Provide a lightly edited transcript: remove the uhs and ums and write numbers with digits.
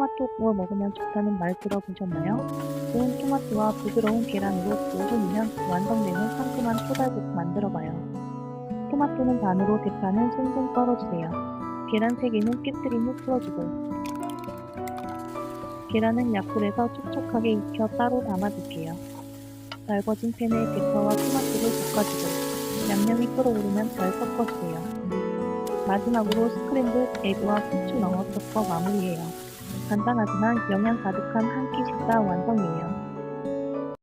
토마토 구워 먹으면 좋다는 말 들어보셨나요? 구운 토마토와 부드러운 계란으로 5분이면 완성되는 상큼한 토달국 만들어봐요. 토마토는 반으로, 대파는 송송 썰어주세요. 계란 3개는 깨뜨린 후 풀어주고, 계란은 약불에서 촉촉하게 익혀 따로 담아둘게요. 달궈진 팬에 대파와 토마토를 볶아주고, 양념이 끓어오르면 잘 섞어주세요. 마지막으로 스크램블 에그와 후추 넣어 덮어 마무리해요. 간단하지만 영양 가득한 한 끼 식사 완성이에요.